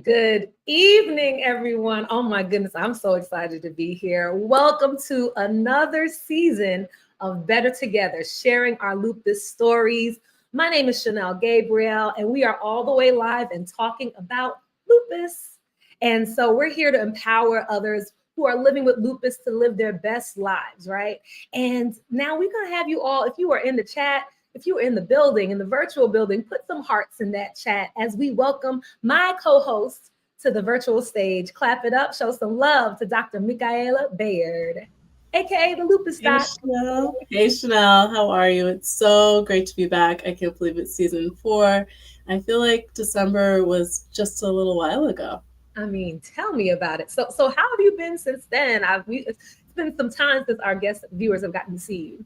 Good evening, everyone. Oh my goodness, I'm so excited to be here. Welcome to another season of Better Together, sharing our lupus stories. My name is Shanelle Gabriel, and we are all the way live and talking about lupus. And so we're here to empower others who are living with lupus to live their best lives, right? And now we're going to have you all, if you are in the chat, if you are in the building, in the virtual building, put some hearts in that chat as we welcome my co-host to the virtual stage. Clap it up, show some love to Dr. Micaela Bayard, aka the Lupus Hey Doc. Chanel. Hey Chanel, how are you? It's so great to be back. I can't believe it's season 4. I feel like December was just a little while ago. I mean, tell me about it. So how have you been since then? It's been some time since our guest viewers have gotten to see you.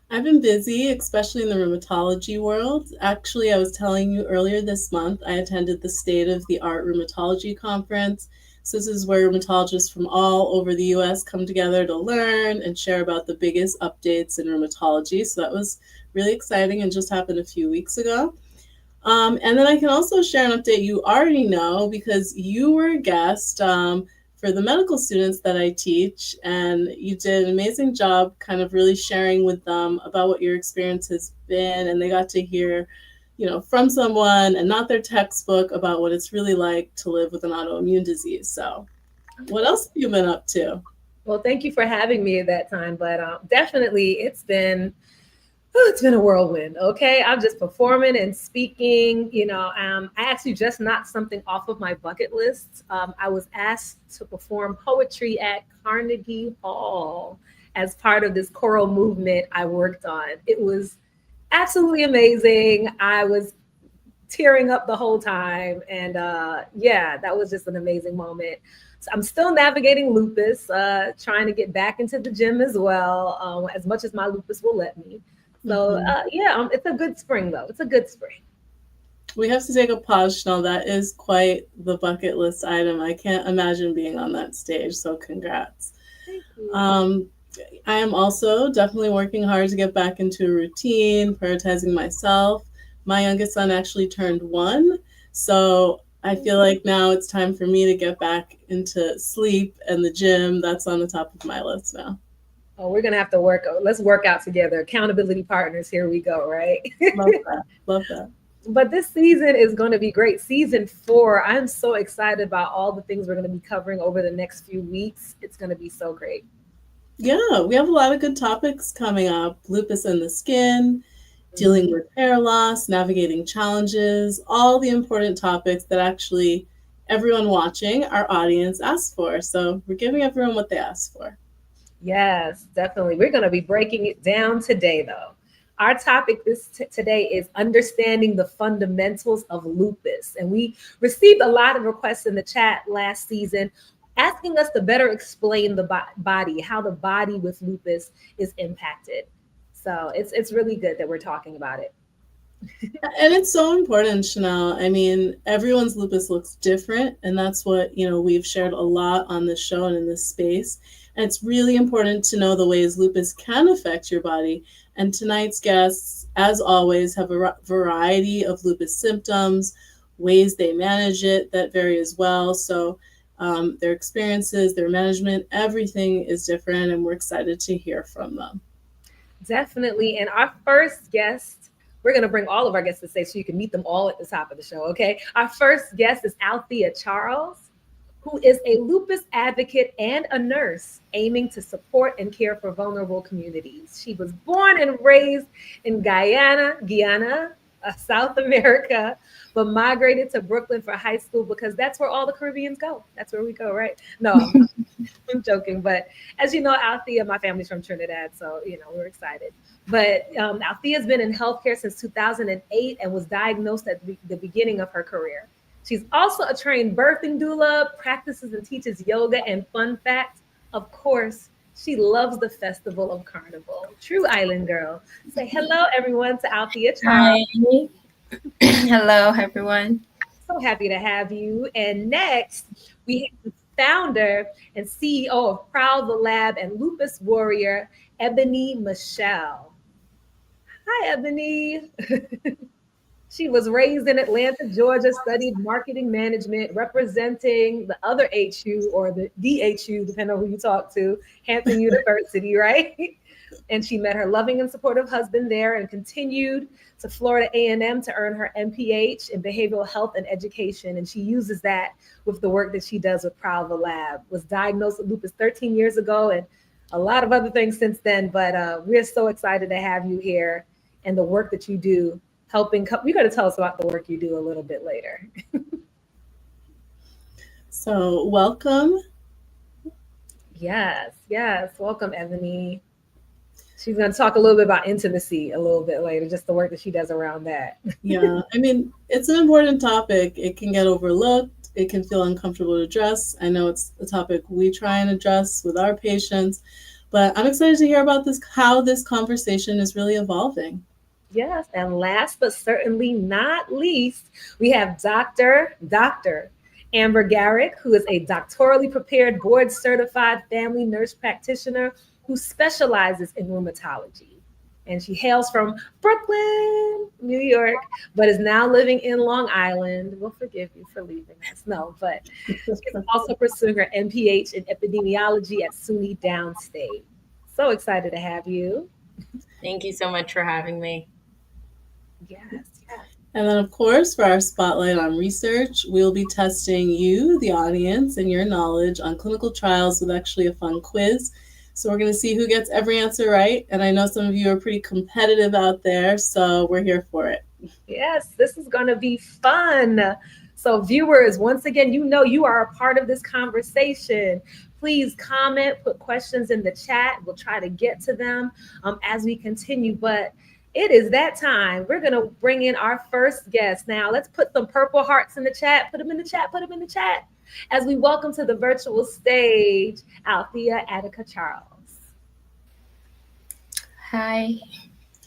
I've been busy, especially in the rheumatology world. Actually, I was telling you earlier this month, I attended the State of the Art Rheumatology Conference. So this is where rheumatologists from all over the US come together to learn and share about the biggest updates in rheumatology. So that was really exciting and just happened a few weeks ago. And then I can also share an update you already know because you were a guest for the medical students that I teach, and you did an amazing job kind of really sharing with them about what your experience has been, and they got to hear, from someone and not their textbook about what it's really like to live with an autoimmune disease. So, what else have you been up to? Well, thank you for having me at that time, but definitely it's been a whirlwind. Okay, I'm just performing and speaking. I actually just knocked something off of my bucket list. I was asked to perform poetry at Carnegie Hall as part of this choral movement I worked on. It was absolutely amazing. I was tearing up the whole time, and yeah, that was just an amazing moment. So I'm still navigating lupus, trying to get back into the gym as well, as much as my lupus will let me. So Mhm. yeah, it's a good spring though. It's a good spring. We have to take a pause, Chanel. That is quite the bucket list item. I can't imagine being on that stage, so congrats. Thank you. Um, I am also definitely working hard to get back into a routine, prioritizing myself. My youngest son actually turned 1, so I feel like now it's time for me to get back into sleep and the gym. That's on the top of my list now. Oh, we're gonna have to work. Let's work out together. Accountability partners. Here we go. Right. Love that. Love that. But this season is going to be great. Season 4. I'm so excited about all the things we're going to be covering over the next few weeks. It's going to be so great. Yeah, we have a lot of good topics coming up. Lupus in the skin, dealing Mhm. with hair loss, navigating challenges, all the important topics that actually everyone watching, our audience, asked for. So we're giving everyone what they asked for. Yes, definitely. We're going to be breaking it down today, though. Our topic today is understanding the fundamentals of lupus. And we received a lot of requests in the chat last season asking us to better explain the body, how the body with lupus is impacted. So it's really good that we're talking about it. And it's so important, Chanel. I mean, everyone's lupus looks different, and that's what, we've shared a lot on this show and in this space. And it's really important to know the ways lupus can affect your body. And tonight's guests, as always, have a variety of lupus symptoms, ways they manage it that vary as well. So their experiences, their management, everything is different, and we're excited to hear from them. Definitely. And our first guest, we're going to bring all of our guests to say so you can meet them all at the top of the show. Okay. Our first guest is Althea Charles, who is a lupus advocate and a nurse aiming to support and care for vulnerable communities. She was born and raised in Guyana, South America, but migrated to Brooklyn for high school because that's where all the Caribbeans go. That's where we go, right? No, I'm joking. But as you know, Althea, my family's from Trinidad, so we're excited. But Althea's been in healthcare since 2008 and was diagnosed at the beginning of her career. She's also a trained birthing doula, practices and teaches yoga. And fun fact, of course, she loves the Festival of Carnival. True island girl. Say hello, everyone, to Althea Charles. Hi. Hello, everyone. So happy to have you. And next, we have the founder and CEO of Proud the Lab and Lupus Warrior, Ebonie Michelle. Hi, Ebonie. She was raised in Atlanta, Georgia, studied marketing management, representing the other HU or the DHU, depending on who you talk to, Hampton University, right? And she met her loving and supportive husband there and continued to Florida A&M to earn her MPH in behavioral health and education. And she uses that with the work that she does with Proud of the Lab. Was diagnosed with lupus 13 years ago and a lot of other things since then. But we're so excited to have you here and the work that you do helping. You're going to tell us about the work you do a little bit later. So welcome. Yes. Welcome, Ebonie. She's going to talk a little bit about intimacy a little bit later, just the work that she does around that. Yeah, I mean, it's an important topic. It can get overlooked. It can feel uncomfortable to address. I know it's a topic we try and address with our patients, but I'm excited to hear about this, how this conversation is really evolving. Yes, and last but certainly not least, we have Dr. Amber Garrick, who is a doctorally prepared, board-certified family nurse practitioner who specializes in rheumatology. And she hails from Brooklyn, New York, but is now living in Long Island. We'll forgive you for leaving us. No, but she's also pursuing her MPH in epidemiology at SUNY Downstate. So excited to have you. Thank you so much for having me. Yes. And then, of course, for our spotlight on research, we'll be testing you, the audience, and your knowledge on clinical trials with actually a fun quiz. So we're going to see who gets every answer right. And I know some of you are pretty competitive out there, so we're here for it. Yes, this is going to be fun. So viewers, once again, you are a part of this conversation. Please comment, put questions in the chat. We'll try to get to them as we continue. But it is that time. We're going to bring in our first guest. Now, let's put some purple hearts in the chat. Put them in the chat. As we welcome to the virtual stage, Althea Charles. Hi.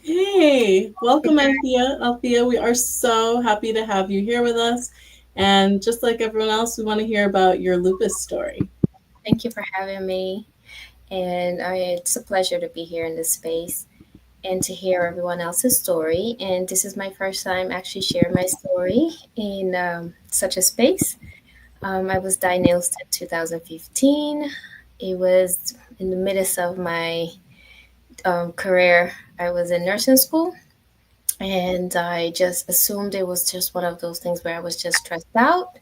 Hey, welcome, Althea. Althea, we are so happy to have you here with us. And just like everyone else, we want to hear about your lupus story. Thank you for having me. And it's a pleasure to be here in this space and to hear everyone else's story. And this is my first time actually sharing my story in such a space. I was diagnosed in 2015. It was in the midst of my career. I was in nursing school, and I just assumed it was just one of those things where I was just stressed out.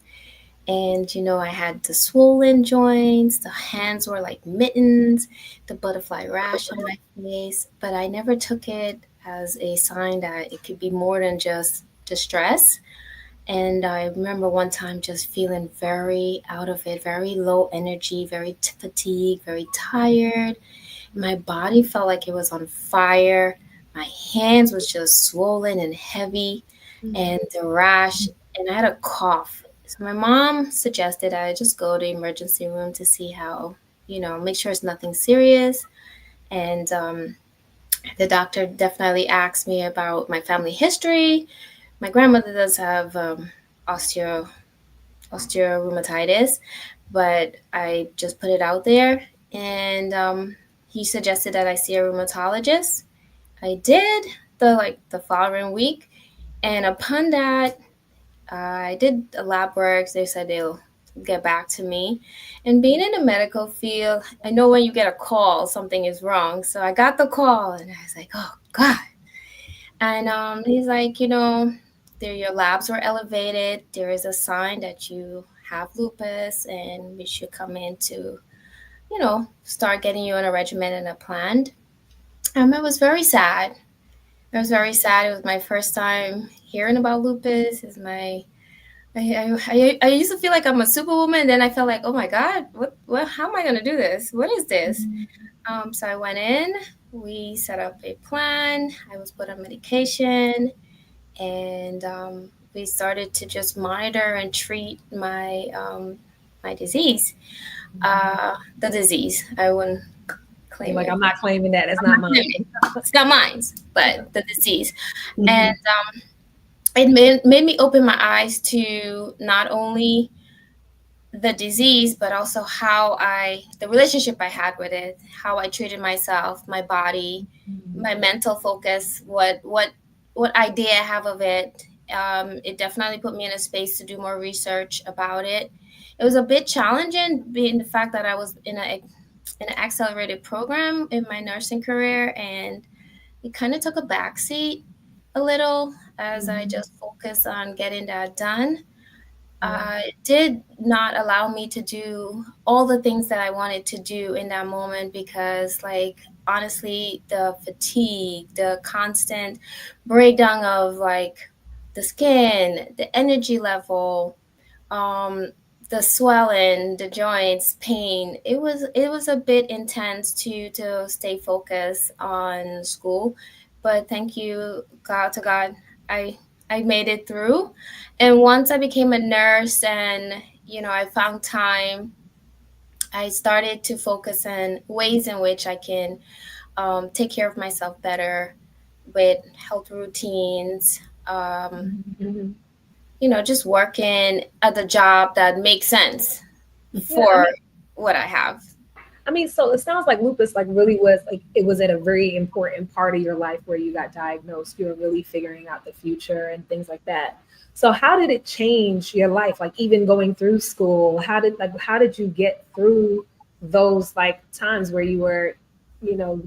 And, I had the swollen joints, the hands were like mittens, the butterfly rash on my face, but I never took it as a sign that it could be more than just distress. And I remember one time just feeling very out of it, very low energy, very fatigued, very tired. My body felt like it was on fire. My hands was just swollen and heavy, and the rash, and I had a cough. So my mom suggested I just go to the emergency room to see how, make sure it's nothing serious. And the doctor definitely asked me about my family history. My grandmother does have osteorheumatitis, but I just put it out there. And he suggested that I see a rheumatologist. I did the following week. And upon that, I did the lab work. They said they'll get back to me. And being in the medical field, I know when you get a call, something is wrong. So I got the call and I was like, oh, God. And he's like, your labs were elevated. There is a sign that you have lupus and we should come in to, start getting you on a regimen and a plan. It was very sad. It was very sad. It was my first time hearing about lupus. I used to feel like I'm a superwoman. Then I felt like, oh my God, what? How am I going to do this? What is this? So I went in. We set up a plan. I was put on medication, and we started to just monitor and treat my my disease. The disease. I wouldn't claim like it. I'm not claiming that. It's not mine. It's not mine, but the disease. And it made me open my eyes to not only the disease, but also the relationship I had with it, how I treated myself, my body, my mental focus, what idea I have of it, It definitely put me in a space to do more research about it. It was a bit challenging, being the fact that I was in an accelerated program in my nursing career, and it kind of took a backseat a little as I just focused on getting that done. It did not allow me to do all the things that I wanted to do in that moment because, like, honestly, the fatigue, the constant breakdown of like the skin, the energy level, um, the swelling, the joints, pain. It was a bit intense to stay focused on school, but thank you, God to God, I I made it through. And once I became a nurse and I found time, I started to focus on ways in which I can take care of myself better with health routines. Mhm. Just working at the job that makes sense Yeah, for what I have. I mean, so it sounds like lupus like really was like it was at a very important part of your life where you got diagnosed. You were really figuring out the future and things like that. So how did it change your life? Like even going through school, how did you get through those like times where you were,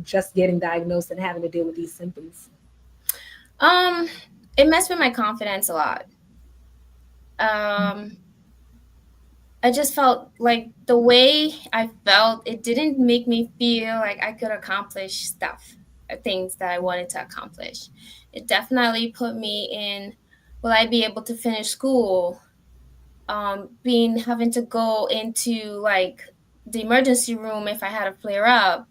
just getting diagnosed and having to deal with these symptoms? Um, it messed with my confidence a lot. Um, I just felt like the way I felt, it didn't make me feel like I could accomplish things that I wanted to accomplish. It definitely put me in, will I be able to finish school? Being having to go into like the emergency room if I had a flare up.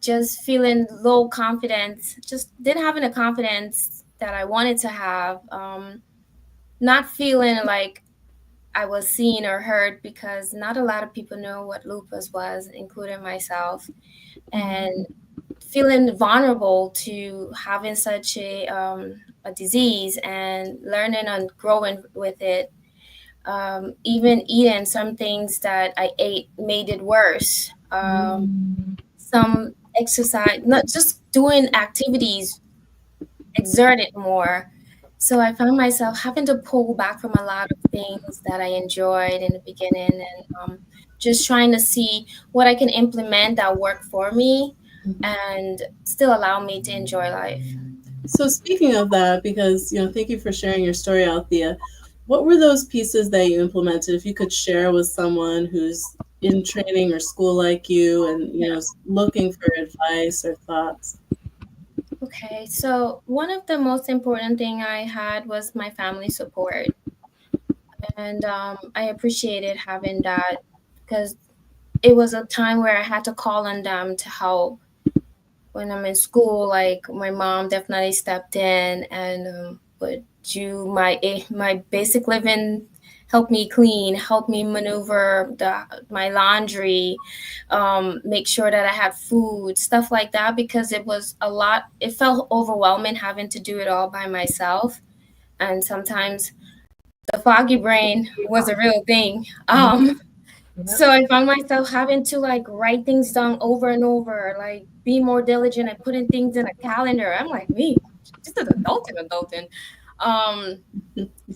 Just feeling low confidence, just didn't having the confidence that I wanted to have. Not feeling like I was seen or heard because not a lot of people know what lupus was, including myself, and feeling vulnerable to having such a disease and learning and growing with it. Even eating some things that I ate made it worse. Some exercise, not just doing activities, exerted more. So I found myself having to pull back from a lot of things that I enjoyed in the beginning and just trying to see what I can implement that work for me and still allow me to enjoy life. So speaking of that, because thank you for sharing your story, Althea. What were those pieces that you implemented? If you could share with someone who's in training or school like you, and is looking for advice or thoughts. Okay, so one of the most important thing I had was my family support, and I appreciated having that because it was a time where I had to call on them to help when I'm in school. Like my mom definitely stepped in and would do my basic living, help me clean, help me maneuver my laundry, make sure that I had food, stuff like that, because it was a lot. It felt overwhelming having to do it all by myself, and sometimes the foggy brain was a real thing. Yep. So I found myself having to like write things down over and over, like be more diligent at putting things in a calendar. I'm like, me, just an adulting. Um,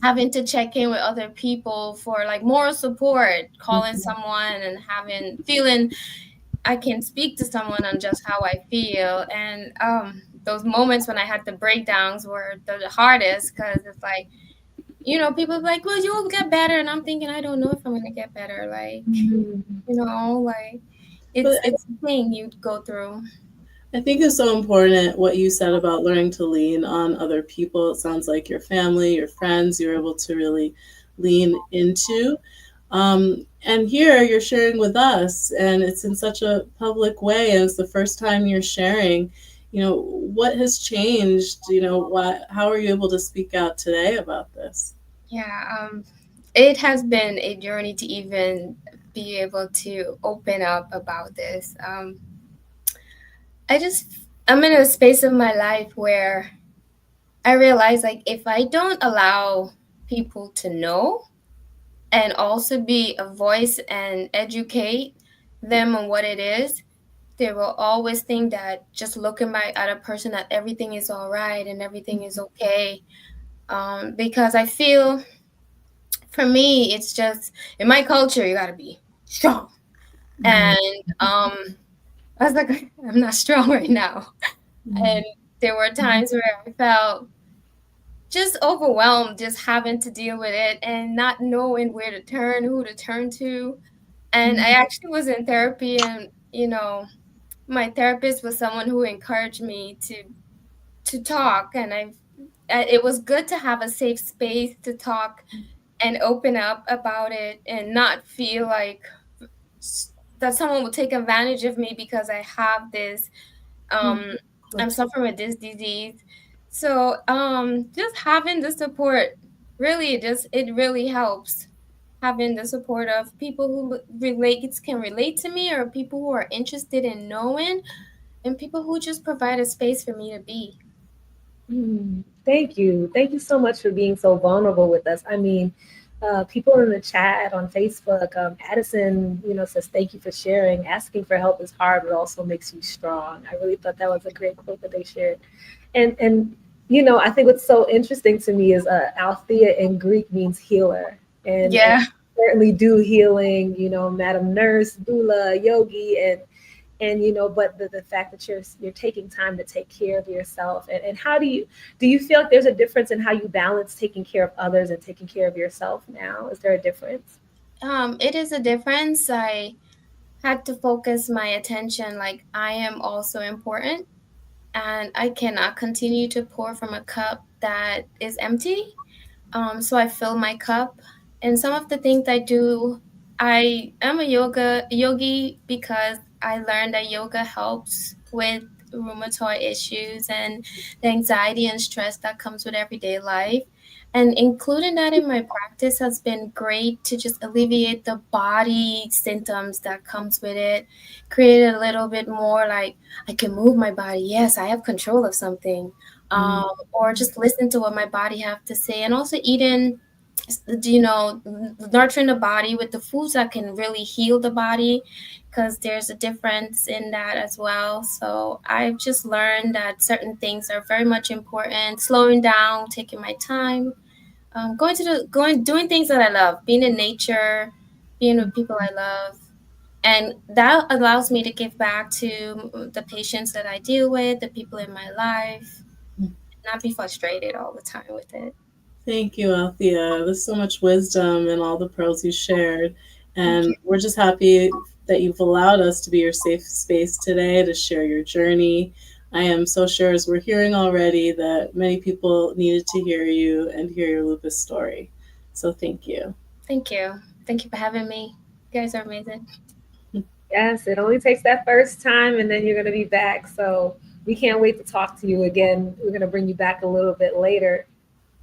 Having to check in with other people for like moral support, calling someone and feeling I can speak to someone on just how I feel. And those moments when I had the breakdowns were the hardest because it's like, people are like, well, you'll get better. And I'm thinking, I don't know if I'm going to get better. Like, like But it's a thing you go through. I think it's so important what you said about learning to lean on other people. It sounds like your family, your friends, you're able to really lean into. And here you're sharing with us, and it's in such a public way, and it's the first time you're sharing. What has changed? How are you able to speak out today about this? Yeah, it has been a journey to even be able to open up about this. I'm in a space of my life where I realize like if I don't allow people to know and also be a voice and educate them on what it is, they will always think that just looking at a person that everything is all right and everything is okay. because I feel for me, it's just in my culture, you got to be strong. And I was like, I'm not strong right now. And there were times where I felt just overwhelmed, just having to deal with it and not knowing where to turn, who to turn to. And I actually was in therapy, and my therapist was someone who encouraged me to talk, and it was good to have a safe space to talk and open up about it and not feel like that someone will take advantage of me because I have this I'm suffering with this disease. So just having the support it really helps, having the support of people who can relate to me, or people who are interested in knowing, and people who just provide a space for me to be. Thank you. Thank you so much for being so vulnerable with us. I mean, people in the chat on Facebook, Addison, says, thank you for sharing. Asking for help is hard, but also makes you strong. I really thought that was a great quote that they shared. And I think what's so interesting to me is Althea in Greek means healer. And certainly do healing, Madam Nurse, Doula, Yogi, and but the fact that you're taking time to take care of yourself, and how do you feel like there's a difference in how you balance taking care of others and taking care of yourself now? Is there a difference? It is a difference. I had to focus my attention, like I am also important, and I cannot continue to pour from a cup that is empty. So I fill my cup, and some of the things I do, I am a yogi because I learned that yoga helps with rheumatoid issues and the anxiety and stress that comes with everyday life. And including that in my practice has been great to just alleviate the body symptoms that comes with it, create a little bit more like I can move my body. Yes, I have control of something. Or just listen to what my body have to say, and also eating, nurturing the body with the foods that can really heal the body, because there's a difference in that as well. So I've just learned that certain things are very much important. Slowing down, taking my time, doing things that I love, being in nature, being with people I love. And that allows me to give back to the patients that I deal with, the people in my life, not be frustrated all the time with it. Thank you, Althea. There's so much wisdom in all the pearls you shared. And we're just happy that you've allowed us to be your safe space today to share your journey. I am so sure, as we're hearing already, that many people needed to hear you and hear your lupus story. So thank you. Thank you. Thank you for having me. You guys are amazing. Yes, it only takes that first time, and then you're going to be back. So we can't wait to talk to you again. We're going to bring you back a little bit later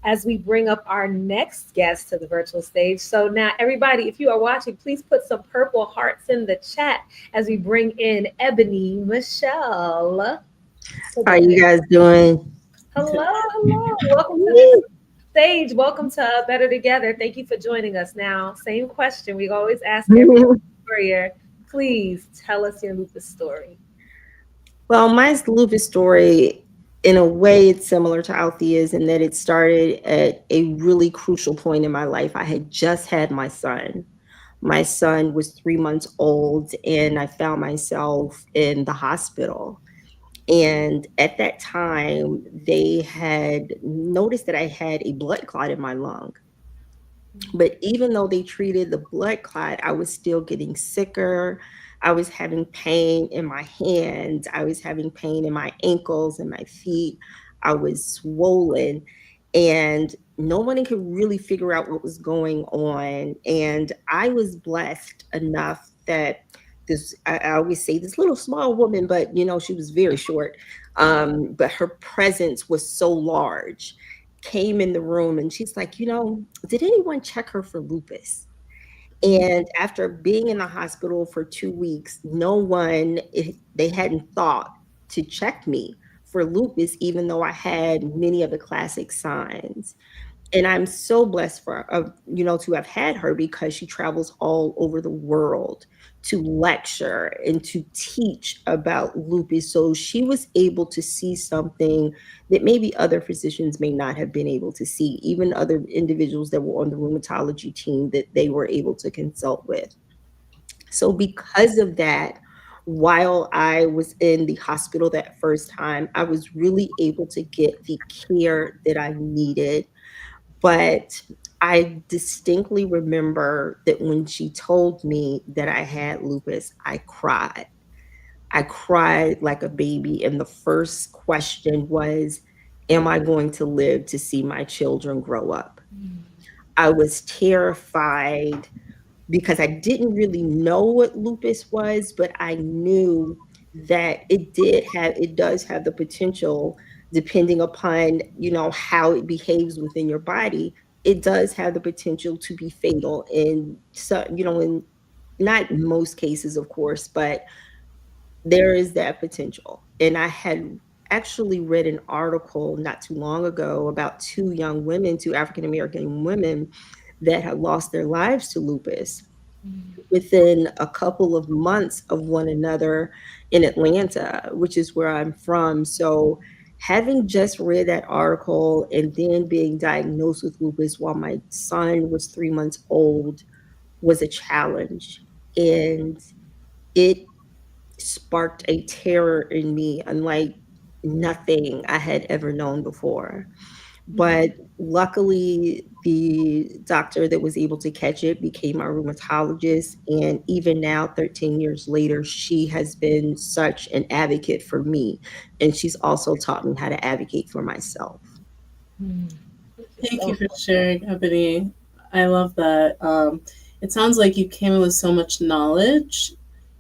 as we bring up our next guest to the virtual stage. So now, everybody, if you are watching, please put some purple hearts in the chat as we bring in Ebonie Michelle. How are you guys doing? Hello. Welcome to the stage. Welcome to Better Together. Thank you for joining us. Now, same question we always ask every warrior. Please tell us your lupus story. Well, my lupus story, in a way, it's similar to Althea's in that it started at a really crucial point in my life. I had just had my son. My son was 3 months old, and I found myself in the hospital. And at that time, they had noticed that I had a blood clot in my lung. But even though they treated the blood clot, I was still getting sicker. I was having pain in my hands. I was having pain in my ankles and my feet. I was swollen, and no one could really figure out what was going on. And I was blessed enough that I always say this little small woman, but she was very short. But her presence was so large, came in the room, and she's like, did anyone check her for lupus? And after being in the hospital for 2 weeks, they hadn't thought to check me for lupus, even though I had many of the classic signs. And I'm so blessed to have had her, because she travels all over the world to lecture and to teach about lupus. So she was able to see something that maybe other physicians may not have been able to see, even other individuals that were on the rheumatology team that they were able to consult with. So because of that, while I was in the hospital that first time, I was really able to get the care that I needed. But I distinctly remember that when she told me that I had lupus, I cried. I cried like a baby. And the first question was, am I going to live to see my children grow up? I was terrified because I didn't really know what lupus was, but I knew that it does have the potential, depending upon, how it behaves within your body, it does have the potential to be fatal in, so, in not most cases, of course, but there is that potential. And I had actually read an article not too long ago about two African American women that had lost their lives to lupus within a couple of months of one another in Atlanta, which is where I'm from. So having just read that article and then being diagnosed with lupus while my son was 3 months old was a challenge. And it sparked a terror in me unlike nothing I had ever known before. But luckily, the doctor that was able to catch it became my rheumatologist. And even now, 13 years later, she has been such an advocate for me. And she's also taught me how to advocate for myself. Thank you for sharing, Ebony. I love that. It sounds like you came in with so much knowledge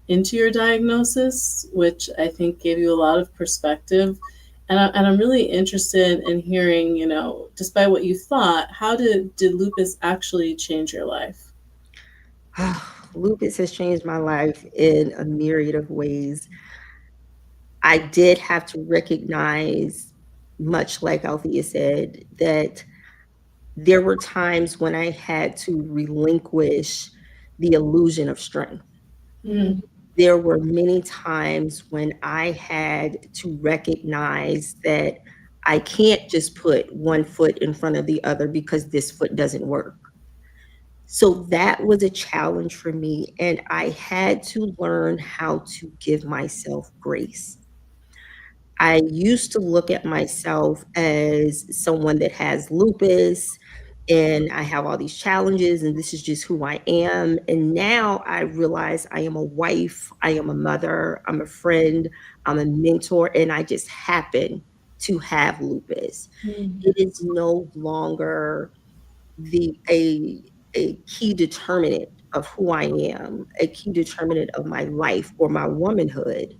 into your diagnosis, which I think gave you a lot of perspective. And I'm really interested in hearing, despite what you thought, how did lupus actually change your life? Lupus has changed my life in a myriad of ways. I did have to recognize, much like Althea said, that there were times when I had to relinquish the illusion of strength. Mm. There were many times when I had to recognize that I can't just put one foot in front of the other because this foot doesn't work. So that was a challenge for me. And I had to learn how to give myself grace. I used to look at myself as someone that has lupus and I have all these challenges and this is just who I am. And now I realize I am a wife, I am a mother, I'm a friend, I'm a mentor, and I just happen to have lupus. It is no longer the a key determinant of who I am, a key determinant of my life or my womanhood.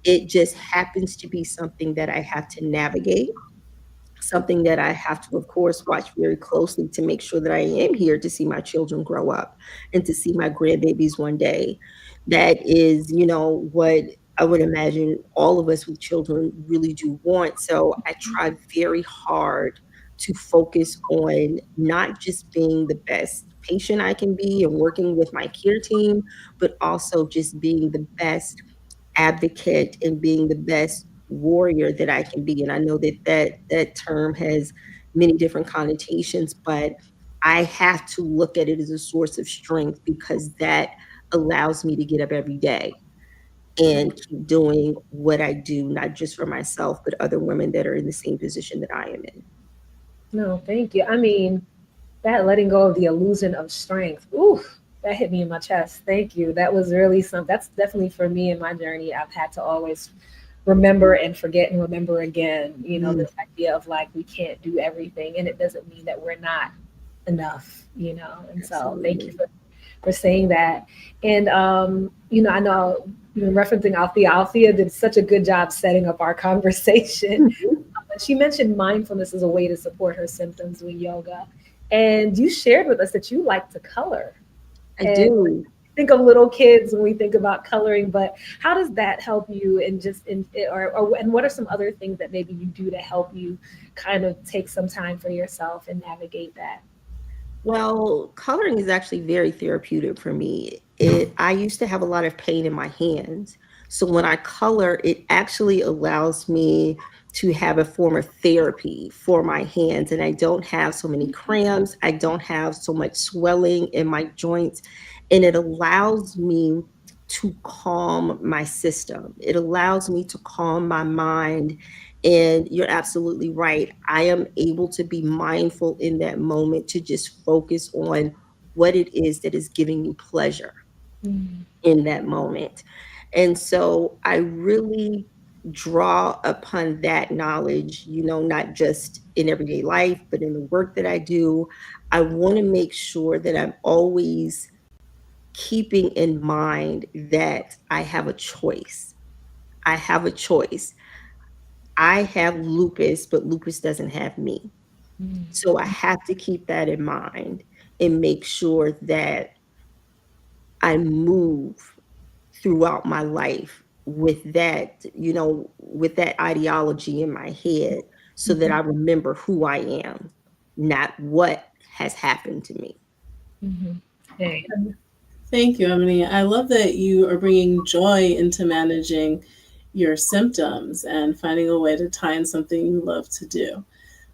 It just happens to be something that I have to navigate, something that I have to, of course, watch very closely to make sure that I am here to see my children grow up and to see my grandbabies one day. That is, what I would imagine all of us with children really do want. So I try very hard to focus on not just being the best patient I can be and working with my care team, but also just being the best advocate and being the best warrior that I can be. And I know that term has many different connotations, but I have to look at it as a source of strength because that allows me to get up every day and keep doing what I do, not just for myself, but other women that are in the same position that I am in. No, thank you. I mean, that letting go of the illusion of strength. Ooh, that hit me in my chest. Thank you. That was really something. That's definitely for me in my journey. I've had to always remember and forget and remember again, this idea of like we can't do everything. And it doesn't mean that we're not enough, And so thank you for saying that. And I know referencing Althea. Althea did such a good job setting up our conversation. She mentioned mindfulness as a way to support her symptoms doing yoga. And you shared with us that you like to color. I do. think of little kids when we think about coloring, but how does that help you and just in or and what are some other things that maybe you do to help you kind of take some time for yourself and navigate that? Well, coloring is actually very therapeutic for me. I used to have a lot of pain in my hands. So when I color, it actually allows me to have a form of therapy for my hands. And I don't have so many cramps. I don't have so much swelling in my joints. And it allows me to calm my system. It allows me to calm my mind. And you're absolutely right. I am able to be mindful in that moment to just focus on what it is that is giving me pleasure Mm, in that moment. And so I really draw upon that knowledge, not just in everyday life, but in the work that I do. I want to make sure that I'm always keeping in mind that I have a choice. I have a choice. I have lupus, but lupus doesn't have me. mm, So I have to keep that in mind and make sure that I move throughout my life with that ideology in my head so that I mhm, remember who I am, not what has happened to me. mhm. Hey. Thank you, Ebonie. I love that you are bringing joy into managing your symptoms and finding a way to tie in something you love to do.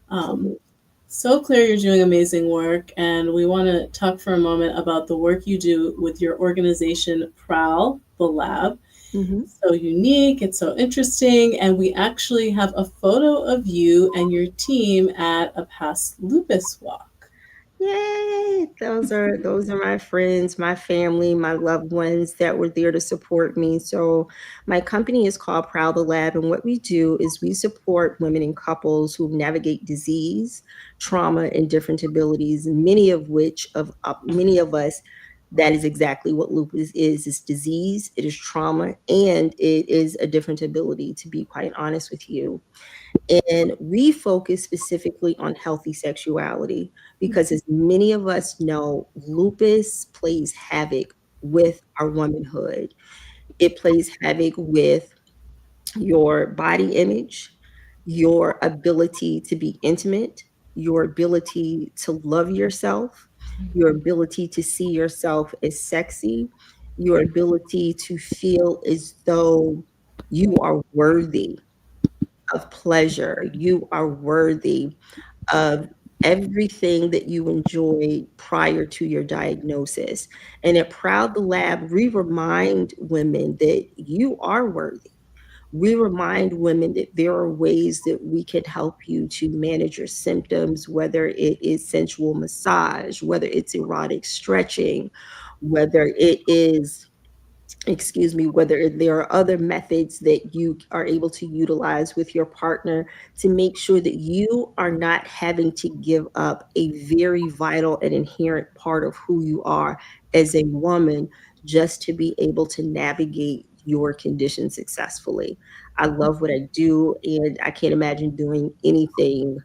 Um, Absolutely. so clear you're doing amazing work, and we want to talk for a moment about the work you do with your organization, Prowl, the lab. Mhm. So unique, it's so interesting, and we actually have a photo of you and your team at a past lupus walk. Yay! Those are my friends, my family, my loved ones that were there to support me. So my company is called Proud the Lab, and what we do is we support women and couples who navigate disease, trauma, and different abilities. Many of us, that is exactly what lupus is. It's disease, it is trauma, and it is a different ability. To be quite honest with you. And we focus specifically on healthy sexuality because, as many of us know, lupus plays havoc with our womanhood. It plays havoc with your body image, your ability to be intimate, your ability to love yourself, your ability to see yourself as sexy, your ability to feel as though you are worthy of pleasure. You are worthy of everything that you enjoyed prior to your diagnosis. And at Proud the Lab, we remind women that you are worthy. We remind women that there are ways that we can help you to manage your symptoms, whether it is sensual massage, whether it's erotic stretching, whether it is whether there are other methods that you are able to utilize with your partner to make sure that you are not having to give up a very vital and inherent part of who you are as a woman just to be able to navigate your condition successfully. I love what I do, and I can't imagine doing anything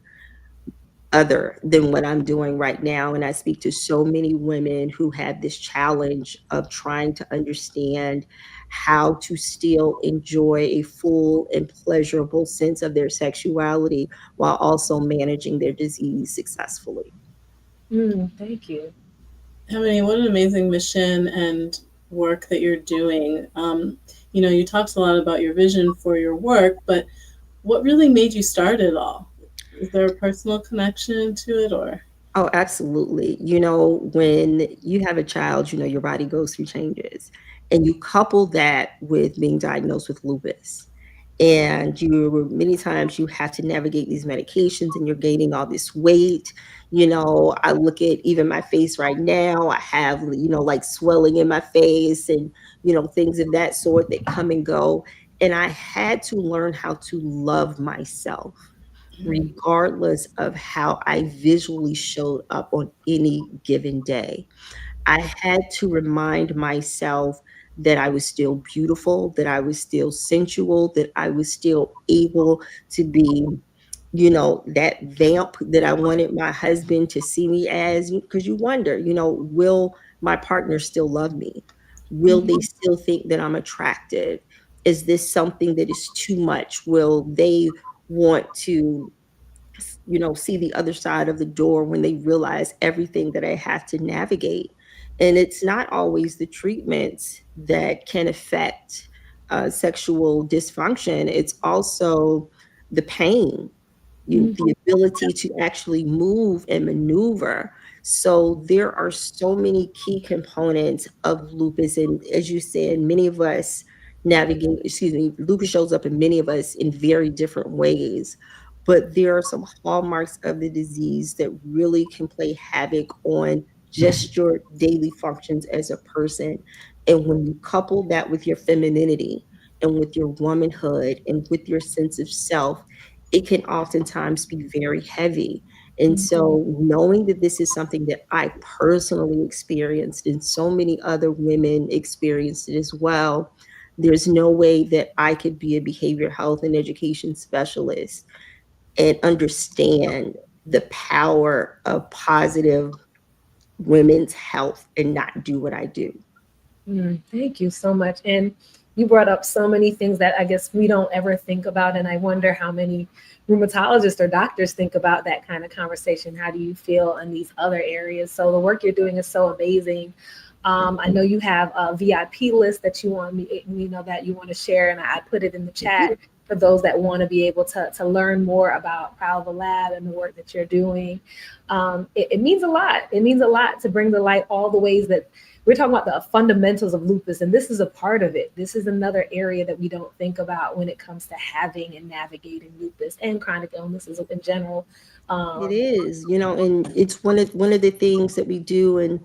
other than what I'm doing right now. And I speak to so many women who have this challenge of trying to understand how to still enjoy a full and pleasurable sense of their sexuality while also managing their disease successfully. Mm, thank you. Emily, what an amazing mission and work that you're doing. You talked a lot about your vision for your work, but what really made you start it all? Is there a personal connection to it, or? Oh, absolutely. When you have a child, your body goes through changes. And you couple that with being diagnosed with lupus. And many times you have to navigate these medications and you're gaining all this weight. I look at even my face right now. I have, like swelling in my face and, things of that sort that come and go. And I had to learn how to love myself regardless of how I visually showed up on any given day. I had to remind myself that I was still beautiful, that I was still sensual, that I was still able to be, that vamp that I wanted my husband to see me as. Because you wonder, will my partner still love me? Will they still think that I'm attractive? Is this something that is too much? Will they want to, see the other side of the door when they realize everything that I have to navigate? And it's not always the treatments that can affect sexual dysfunction. It's also the pain, the ability to actually move and maneuver. So there are so many key components of lupus. And as you said, many of us lupus shows up in many of us in very different ways. But there are some hallmarks of the disease that really can play havoc on just your daily functions as a person. And when you couple that with your femininity and with your womanhood and with your sense of self, it can oftentimes be very heavy. And so knowing that this is something that I personally experienced and so many other women experienced it as well, there's no way that I could be a behavioral health and education specialist and understand the power of positive women's health and not do what I do. Thank you so much. And you brought up so many things that I guess we don't ever think about. And I wonder how many rheumatologists or doctors think about that kind of conversation. How do you feel in these other areas? So the work you're doing is so amazing. I know you have a VIP list that you want that you want to share, and I put it in the chat for those that want to be able to learn more about Proud of the Lab and the work that you're doing. It means a lot. It means a lot to bring to light all the ways that we're talking about the fundamentals of lupus, and this is a part of it. This is another area that we don't think about when it comes to having and navigating lupus and chronic illnesses in general. It is, and it's one of the things that we do, and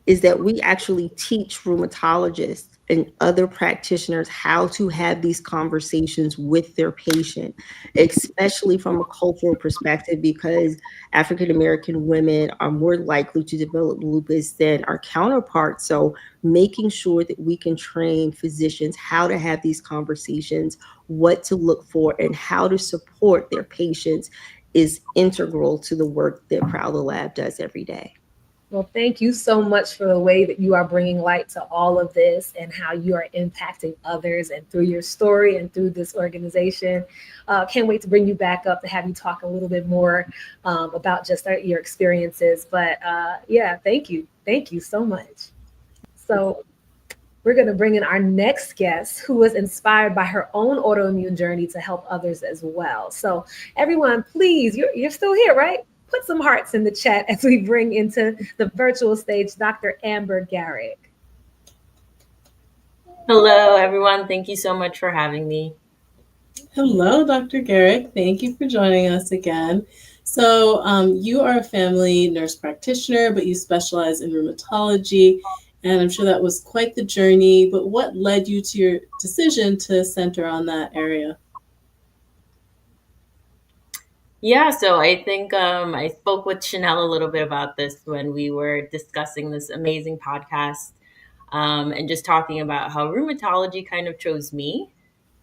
is that we actually teach rheumatologists and other practitioners how to have these conversations with their patient, especially from a cultural perspective, because African American women are more likely to develop lupus than our counterparts. So making sure that we can train physicians how to have these conversations, what to look for, and how to support their patients is integral to the work that Proud of the Lab does every day. Well, thank you so much for the way that you are bringing light to all of this and how you are impacting others and through your story and through this organization. Can't wait to bring you back up to have you talk a little bit more about just your experiences. But yeah, thank you. Thank you so much. So we're going to bring in our next guest, who was inspired by her own autoimmune journey to help others as well. So everyone, please, you're still here, right? Put some hearts in the chat as we bring into the virtual stage Dr. Amber Garrick. Hello, everyone. Thank you so much for having me. Hello, Dr. Garrick. Thank you for joining us again. So you are a family nurse practitioner, but you specialize in rheumatology. And I'm sure that was quite the journey. But what led you to your decision to center on that area? Yeah, so I think I spoke with Shanelle a little bit about this when we were discussing this amazing podcast and just talking about how rheumatology kind of chose me.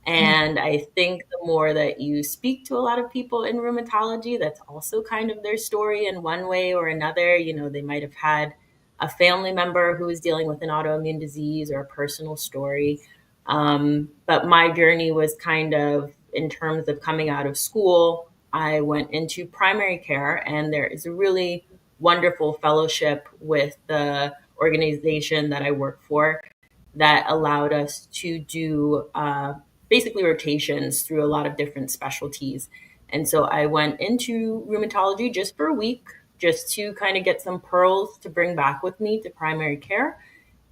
And I think the more that you speak to a lot of people in rheumatology, that's also kind of their story in one way or another. They might have had a family member who was dealing with an autoimmune disease or a personal story. But my journey was kind of in terms of coming out of school. I went into primary care, and there is a really wonderful fellowship with the organization that I work for that allowed us to do basically rotations through a lot of different specialties. And so I went into rheumatology just for a week, just to kind of get some pearls to bring back with me to primary care.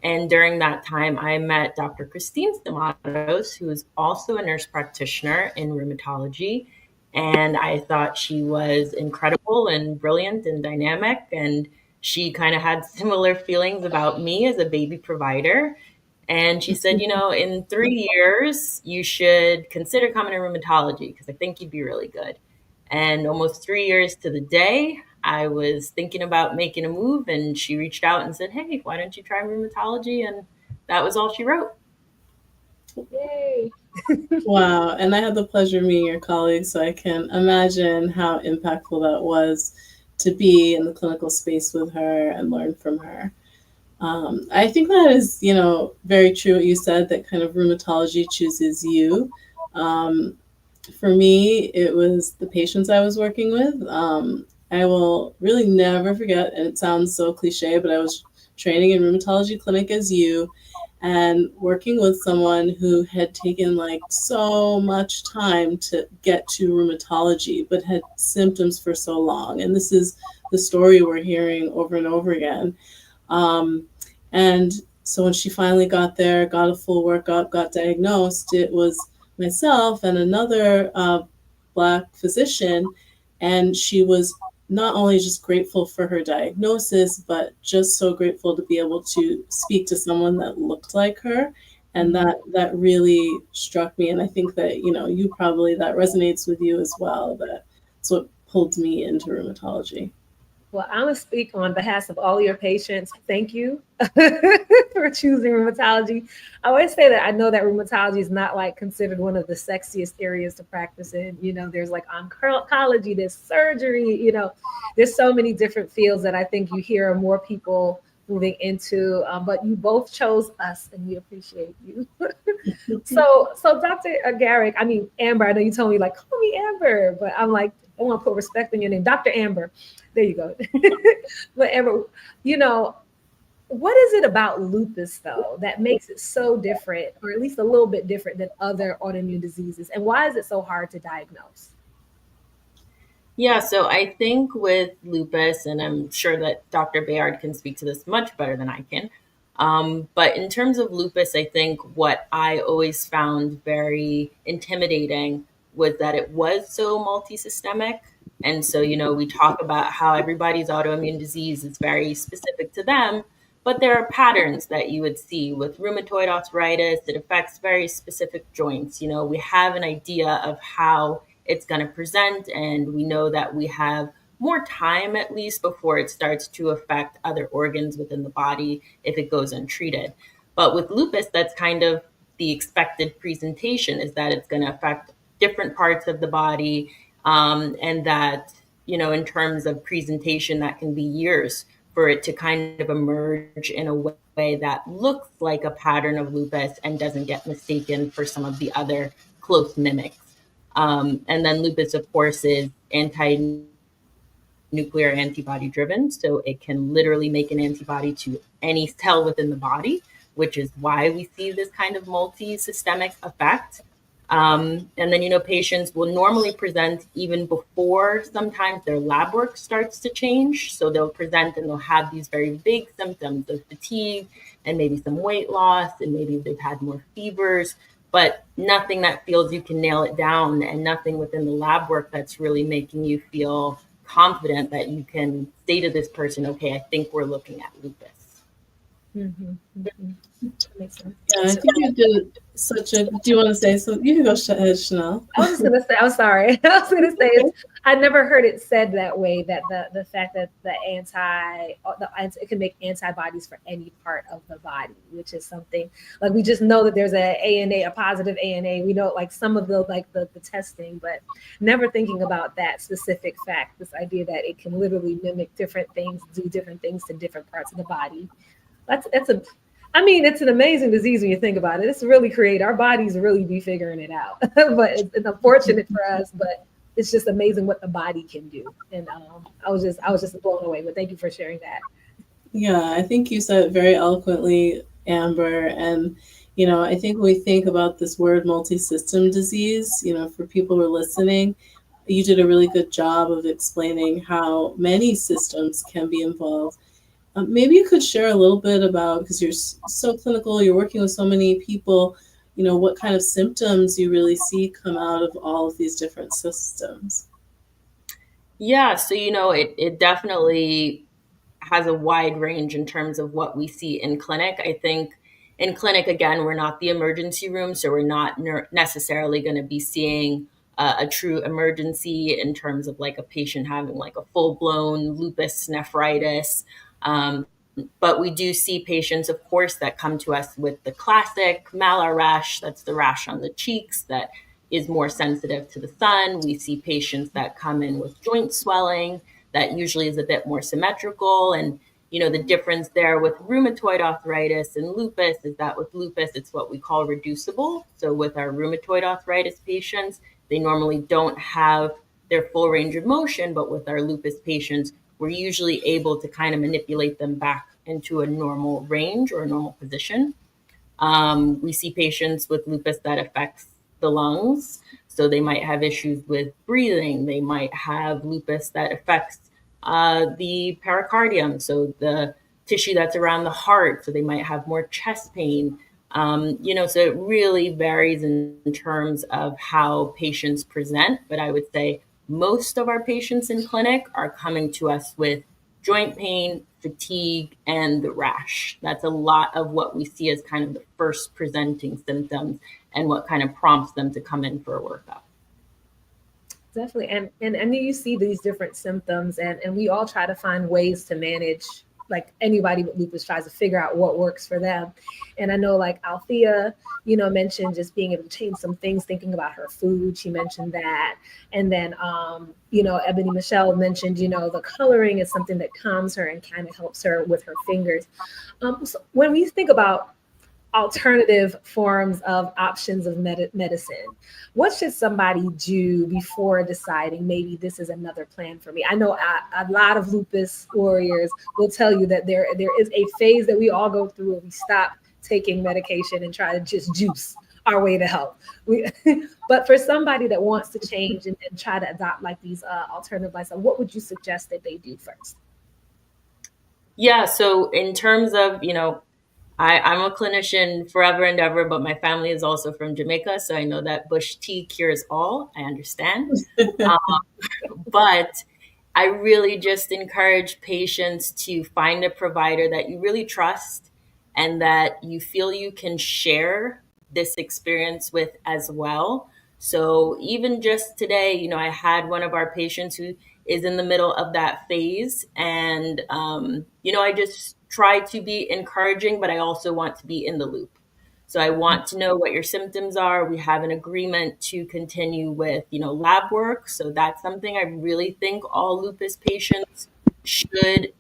And during that time, I met Dr. Christine Stamatos, who is also a nurse practitioner in rheumatology. And I thought she was incredible and brilliant and dynamic. And she kind of had similar feelings about me as a baby provider. And she said, in 3 years, you should consider coming to rheumatology because I think you'd be really good. And almost 3 years to the day, I was thinking about making a move, and she reached out and said, hey, why don't you try rheumatology? And that was all she wrote. Yay. Wow. And I had the pleasure of meeting your colleague, so I can imagine how impactful that was to be in the clinical space with her and learn from her. I think that is, very true what you said, that kind of rheumatology chooses you. Um, for me, it was the patients I was working with. I will really never forget, and it sounds so cliche, but I was training in rheumatology clinic as you, and working with someone who had taken like so much time to get to rheumatology, but had symptoms for so long. And this is the story we're hearing over and over again. Um, and so when she finally got there, got a full workup, got diagnosed, it was myself and another Black physician. And she was not only just grateful for her diagnosis, but just so grateful to be able to speak to someone that looked like her. And that really struck me. And I think that, you probably, that resonates with you as well. That's what pulled me into rheumatology. Well, I'm going to speak on behalf of all your patients. Thank you for choosing rheumatology. I always say that I know that rheumatology is not like considered one of the sexiest areas to practice in. There's like oncology, there's surgery, there's so many different fields that I think you hear more people moving into, but you both chose us and we appreciate you. So Dr. Garrick, Amber, I know you told me like, call me Amber, but I'm like, I want to put respect in your name. Dr. Amber. There you go. But Amber, what is it about lupus though that makes it so different, or at least a little bit different than other autoimmune diseases? And why is it so hard to diagnose? Yeah, so I think with lupus, and I'm sure that Dr. Bayard can speak to this much better than I can. But in terms of lupus, I think what I always found very intimidating was that it was so multisystemic. And so, we talk about how everybody's autoimmune disease is very specific to them, but there are patterns that you would see with rheumatoid arthritis. It affects very specific joints. We have an idea of how it's going to present, and we know that we have more time at least before it starts to affect other organs within the body if it goes untreated. But with lupus, that's kind of the expected presentation, is that it's going to affect different parts of the body, and that, in terms of presentation, that can be years for it to kind of emerge in a way that looks like a pattern of lupus and doesn't get mistaken for some of the other close mimics. And then lupus, of course, is anti-nuclear antibody driven. So it can literally make an antibody to any cell within the body, which is why we see this kind of multi-systemic effect. And then, patients will normally present even before sometimes their lab work starts to change. So they'll present and they'll have these very big symptoms of fatigue and maybe some weight loss, and maybe they've had more fevers, but nothing that feels you can nail it down, and nothing within the lab work that's really making you feel confident that you can say to this person, okay, I think we're looking at lupus. Mm-hmm, mm-hmm. That makes sense. Yeah, I think you did such a. Do you want to say something? You can go ahead, Shanelle. I was just gonna say, I'm sorry. I was gonna say I never heard it said that way. That the fact that it can make antibodies for any part of the body, which is something like we just know that there's a positive ANA. We know like some of the testing, but never thinking about that specific fact. This idea that it can literally mimic different things, do different things to different parts of the body. It's an amazing disease when you think about it. It's really creative. Our bodies really be figuring it out, but it's unfortunate for us. But it's just amazing what the body can do. And I was just blown away. But thank you for sharing that. Yeah, I think you said it very eloquently, Amber. And I think when we think about this word multi-system disease, for people who are listening, you did a really good job of explaining how many systems can be involved. Maybe you could share a little bit about, because you're so clinical, you're working with so many people, what kind of symptoms you really see come out of all of these different systems. Yeah, so it definitely has a wide range in terms of what we see in clinic. I think in clinic, again, we're not the emergency room, so we're not necessarily going to be seeing a true emergency in terms of like a patient having like a full-blown lupus nephritis. But we do see patients, of course, that come to us with the classic malar rash. That's the rash on the cheeks that is more sensitive to the sun. We see patients that come in with joint swelling that usually is a bit more symmetrical. And, the difference there with rheumatoid arthritis and lupus is that with lupus, it's what we call reducible. So with our rheumatoid arthritis patients, they normally don't have their full range of motion, but with our lupus patients, we're usually able to kind of manipulate them back into a normal range or a normal position. We see patients with lupus that affects the lungs. So they might have issues with breathing. They might have lupus that affects the pericardium, so the tissue that's around the heart. So they might have more chest pain. So it really varies in terms of how patients present. But I would say most of our patients in clinic are coming to us with joint pain, fatigue, and the rash. That's a lot of what we see as kind of the first presenting symptoms and what kind of prompts them to come in for a workup. Definitely. And you see these different symptoms and we all try to find ways to manage, like anybody with lupus tries to figure out what works for them. And I know like Althea, mentioned just being able to change some things, thinking about her food. She mentioned that. And then, Ebonie Michelle mentioned, the coloring is something that calms her and kind of helps her with her fingers. So when we think about alternative forms of options of medicine, what should somebody do before deciding maybe this is another plan for me? I know a lot of lupus warriors will tell you that there is a phase that we all go through where we stop taking medication and try to just juice our way to health. But for somebody that wants to change and try to adopt like these alternative lifestyles, what would you suggest that they do first? Yeah, so in terms of, I'm a clinician forever and ever, but my family is also from Jamaica. So I know that bush tea cures all. I understand. But I really just encourage patients to find a provider that you really trust and that you feel you can share this experience with as well. So even just today, I had one of our patients who is in the middle of that phase. And, I just try to be encouraging, but I also want to be in the loop. So I want to know what your symptoms are. We have an agreement to continue with, lab work. So that's something I really think all lupus patients should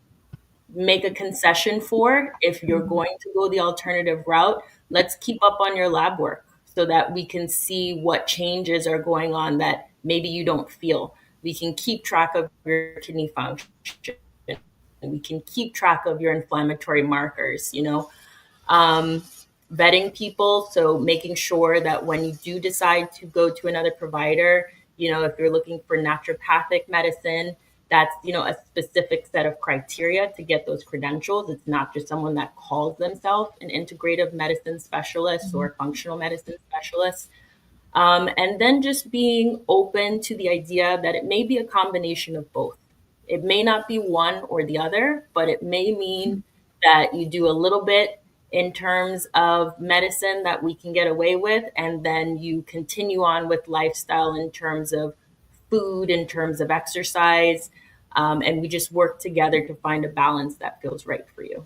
make a concession for. If you're going to go the alternative route, let's keep up on your lab work so that we can see what changes are going on that maybe you don't feel. We can keep track of your kidney function. We can keep track of your inflammatory markers, vetting people. So making sure that when you do decide to go to another provider, if you're looking for naturopathic medicine, that's, a specific set of criteria to get those credentials. It's not just someone that calls themselves an integrative medicine specialist or functional medicine specialist. And then just being open to the idea that it may be a combination of both. It may not be one or the other, but it may mean that you do a little bit in terms of medicine that we can get away with, and then you continue on with lifestyle in terms of food, in terms of exercise, and we just work together to find a balance that feels right for you.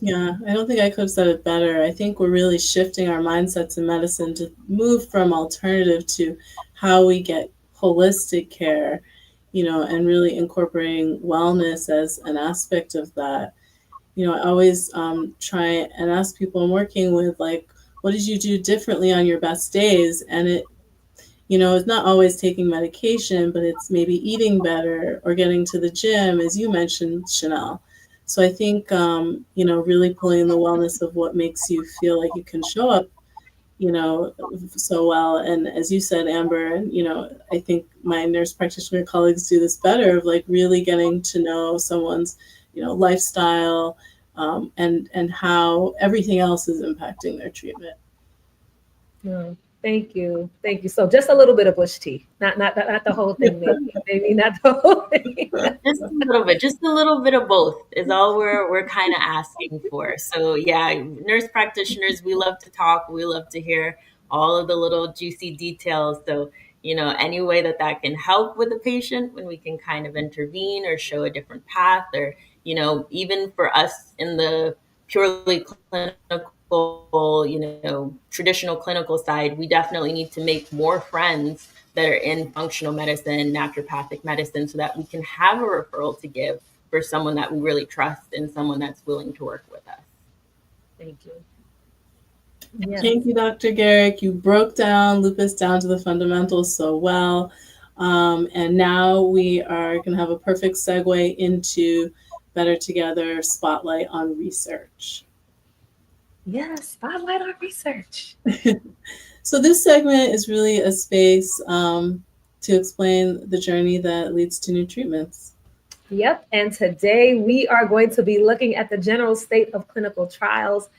Yeah, I don't think I could have said it better. I think we're really shifting our mindsets in medicine to move from alternative to how we get holistic care, and really incorporating wellness as an aspect of that. I always try and ask people I'm working with, like, what did you do differently on your best days? And it's not always taking medication, but it's maybe eating better or getting to the gym, as you mentioned, Shanelle. So I think, really pulling the wellness of what makes you feel like you can show up, so well. And as you said, Amber, and, I think my nurse practitioner colleagues do this better of like really getting to know someone's, lifestyle and how everything else is impacting their treatment. Yeah. Thank you. So just a little bit of bush tea, not the whole thing, maybe not the whole thing. just a little bit of both is all we're kind of asking for. So yeah, nurse practitioners, we love to talk. We love to hear all of the little juicy details. So, any way that can help with the patient when we can kind of intervene or show a different path, or, even for us in the purely clinical, traditional clinical side, we definitely need to make more friends that are in functional medicine, naturopathic medicine, so that we can have a referral to give for someone that we really trust and someone that's willing to work with us. Thank you. Yes. Thank you, Dr. Garrick. You broke down lupus down to the fundamentals so well. And now we are going to have a perfect segue into Better Together Spotlight on Research. Yes, spotlight on research. So this segment is really a space to explain the journey that leads to new treatments. Yep, and today we are going to be looking at the general state of clinical trials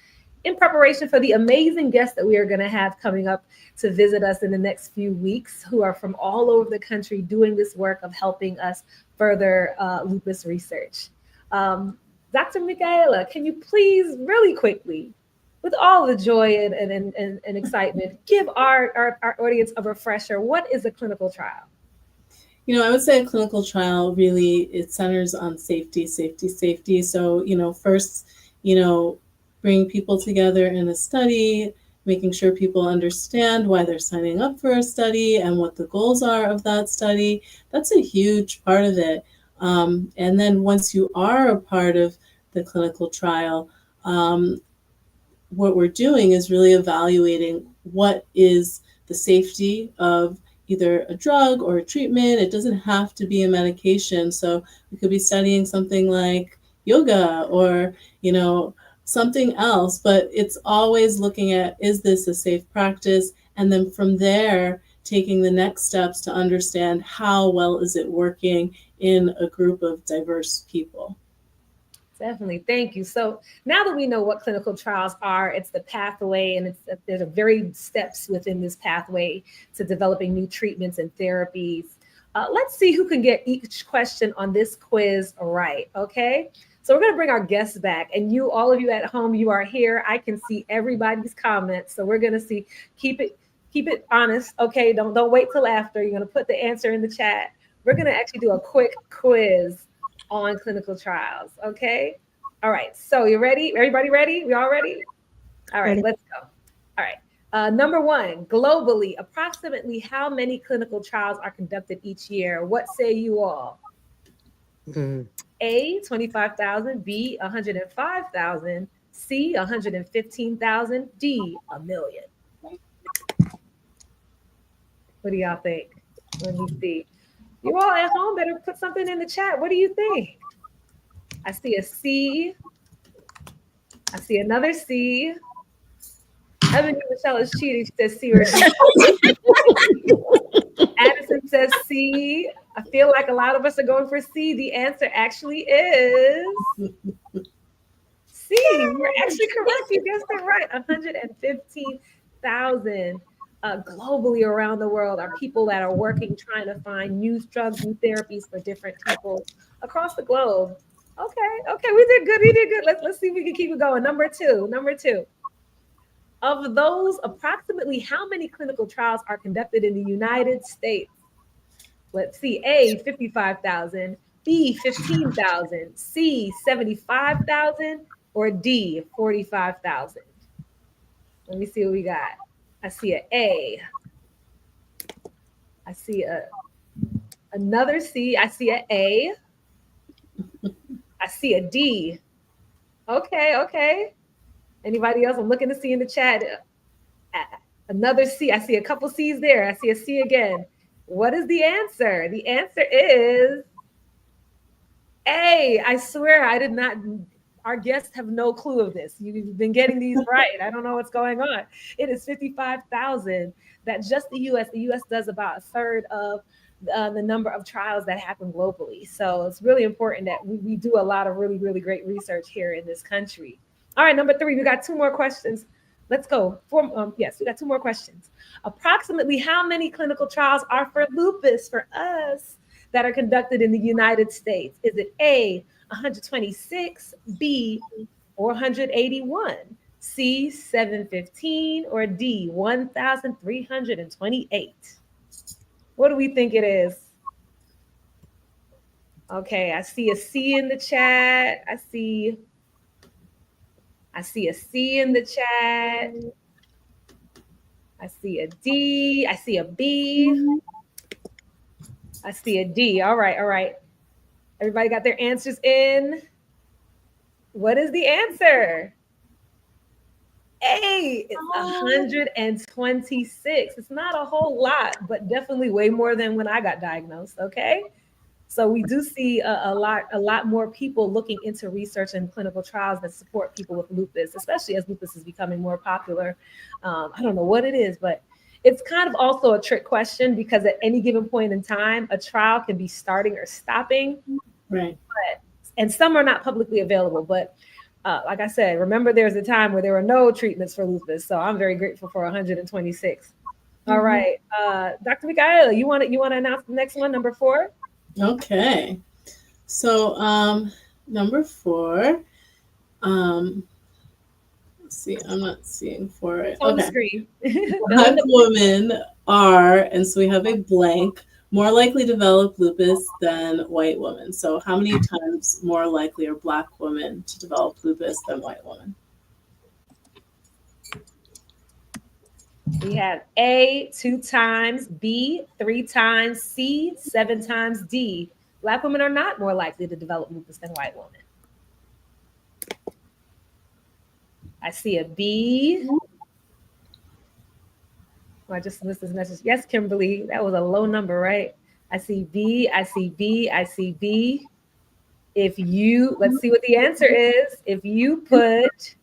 in preparation for the amazing guests that we are going to have coming up to visit us in the next few weeks, who are from all over the country doing this work of helping us further lupus research. Dr. Micaela, can you please really quickly, with all the joy and excitement, give our audience a refresher? What is a clinical trial? You know, I would say a clinical trial really, it centers on safety, safety, safety. So, first, bring people together in a study, making sure people understand why they're signing up for a study and what the goals are of that study. That's a huge part of it. And then once you are a part of the clinical trial, what we're doing is really evaluating what is the safety of either a drug or a treatment. It doesn't have to be a medication. So we could be studying something like yoga or, something else, but it's always looking at, is this a safe practice? And then from there, taking the next steps to understand how well is it working in a group of diverse people. Definitely. Thank you. So now that we know what clinical trials are, it's the pathway, and there's a very steps within this pathway to developing new treatments and therapies. Let's see who can get each question on this quiz right. Okay. So we're going to bring our guests back, and all of you at home, you are here. I can see everybody's comments. So we're going to see, keep it honest. Okay. Don't wait till after. You're going to put the answer in the chat. We're going to actually do a quick quiz on clinical trials. Okay. All right. So you ready? Everybody ready? We all ready? All right, let's go. All right. Number one, globally, approximately how many clinical trials are conducted each year? What say you all? A, 25,000, B, 105,000, C, 115,000, D, 1 million. What do y'all think? Let me see. You all at home better put something in the chat. What do you think? I see a C. I see another C. Ebonie Michelle is cheating. She says C or D. Addison says C. I feel like a lot of us are going for C. The answer actually is C. You're actually correct. You guessed it right. 115,000 globally around the world are people that are working, trying to find new drugs, new therapies for different people across the globe. Okay, we did good. Let's see if we can keep it going. Number two. Of those, approximately how many clinical trials are conducted in the United States? Let's see. A, 55,000, B, 15,000, C, 75,000, or D, 45,000. Let me see what we got. I see an A. I see another C. I see an A. I see a D. Okay. Anybody else? I'm looking to see in the chat. Another C. I see a couple C's there. I see a C again. What is the answer? The answer is A. I swear I did not. Our guests have no clue of this. You've been getting these right. I don't know what's going on. It is 55,000. That just the U.S. The U.S. does about a third of the number of trials that happen globally. So it's really important that we do a lot of really, really great research here in this country. All right, number three, we got two more questions. Let's go. Yes, we got two more questions. Approximately how many clinical trials are for lupus for us that are conducted in the United States? Is it A, 126, B, 481, C, 715, or D, 1,328? What do we think it is? Okay, I see a C in the chat. I see a C in the chat. I see a D. I see a B. I see a D. All right. Everybody got their answers in? What is the answer? A, it's 126. It's not a whole lot, but definitely way more than when I got diagnosed. Okay. So we do see a lot more people looking into research and clinical trials that support people with lupus, especially as lupus is becoming more popular. I don't know what it is, but it's kind of also a trick question because at any given point in time, a trial can be starting or stopping. Right. And some are not publicly available. But like I said, remember there's a time where there were no treatments for lupus. So I'm very grateful for 126. All right. Dr. Micaela, you want to announce the next one, number 4? Okay. So number 4, let's see, I'm not seeing 4 right. On the Okay. screen. Black women are, and so we have a blank, more likely to develop lupus than white women. So how many times more likely are Black women to develop lupus than white women? We have A, 2 times, B, 3 times, C, 7 times, D. Black women are not more likely to develop lupus than white women. I see a B. Oh, I just missed this message. Yes, Kimberly, that was a low number, right? I see B, I see B, I see B. Let's see what the answer is. If you put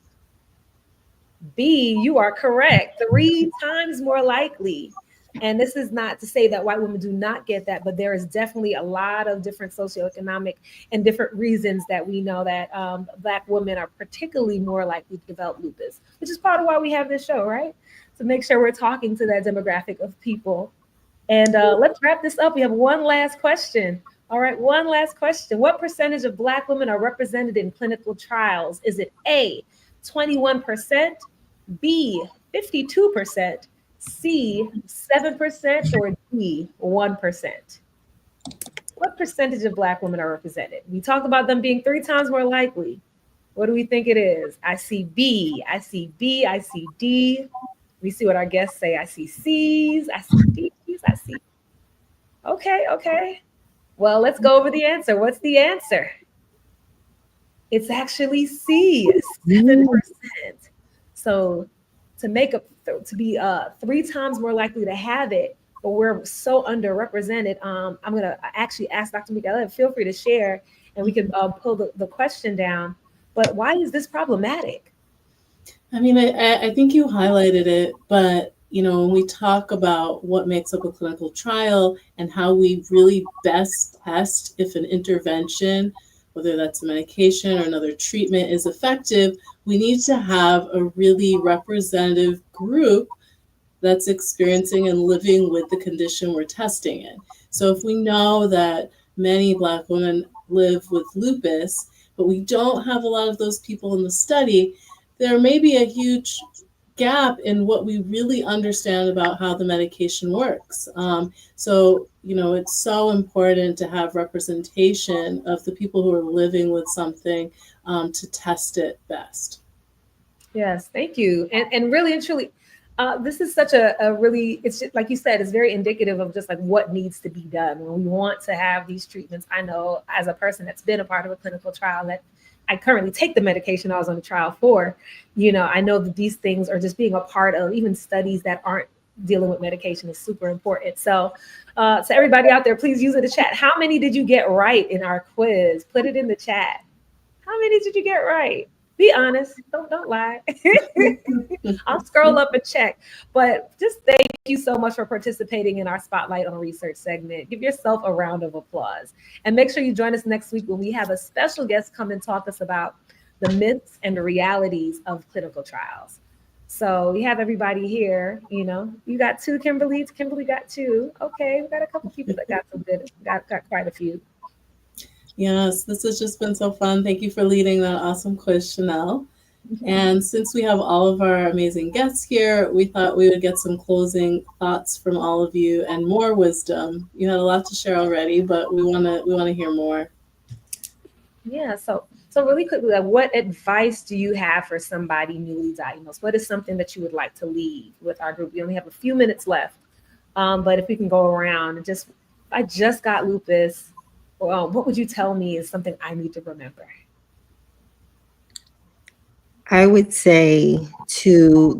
B, you are correct. 3 times more likely. And this is not to say that white women do not get that, but there is definitely a lot of different socioeconomic and different reasons that we know that Black women are particularly more likely to develop lupus, which is part of why we have this show, right? To make sure we're talking to that demographic of people. And let's wrap this up. We have one last question. All right, one last question. What percentage of Black women are represented in clinical trials? Is it A, 21%, B, 52%, C, 7%, or D, 1%? What percentage of Black women are represented? We talked about them being 3 times more likely. What do we think it is? I see B, I see B, I see D. We see what our guests say. I see C's, I see D's, I see. Okay. Well, let's go over the answer. What's the answer? It's actually C, 7%. So to be 3 times more likely to have it, but we're so underrepresented. I'm gonna actually ask Dr. Micaela, feel free to share, and we can pull the question down. But why is this problematic? I mean, I think you highlighted it, but when we talk about what makes up a clinical trial and how we really best test if an intervention, whether that's a medication or another treatment, is effective, we need to have a really representative group that's experiencing and living with the condition we're testing in. So if we know that many Black women live with lupus, but we don't have a lot of those people in the study, there may be a huge gap in what we really understand about how the medication works. So it's so important to have representation of the people who are living with something to test it best. Yes, thank you. And really and truly, this is such a really, it's just, like you said, it's very indicative of just like what needs to be done when we want to have these treatments. I know as a person that's been a part of a clinical trial that I currently take the medication I was on the trial for, I know that these things are just being a part of even studies that aren't dealing with medication is super important. So everybody out there, please use it in the chat. How many did you get right in our quiz? Put it in the chat. How many did you get right? Be honest. Don't lie. I'll scroll up and check. But just thank you so much for participating in our Spotlight on Research segment. Give yourself a round of applause. And make sure you join us next week when we have a special guest come and talk us about the myths and the realities of clinical trials. So we have everybody here. You got 2, Kimberly. Kimberly got 2. Okay, we got a couple people that got some good, got quite a few. Yes, this has just been so fun. Thank you for leading that awesome quiz, Shanelle. And since we have all of our amazing guests here, we thought we would get some closing thoughts from all of you and more wisdom. You had a lot to share already, but we want to hear more. Yeah. So really quickly, what advice do you have for somebody newly diagnosed? What is something that you would like to leave with our group? We only have a few minutes left, but if we can go around and I just got lupus. Well, what would you tell me is something I need to remember? I would say to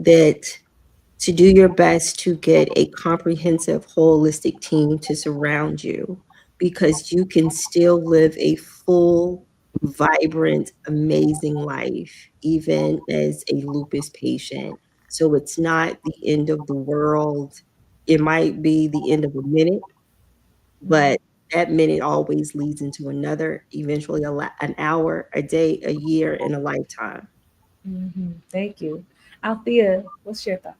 do your best to get a comprehensive, holistic team to surround you, because you can still live a full, vibrant, amazing life, even as a lupus patient. So it's not the end of the world. It might be the end of a minute, but that minute always leads into another, eventually an hour, a day, a year, and a lifetime. Thank you. Althea, what's your thought?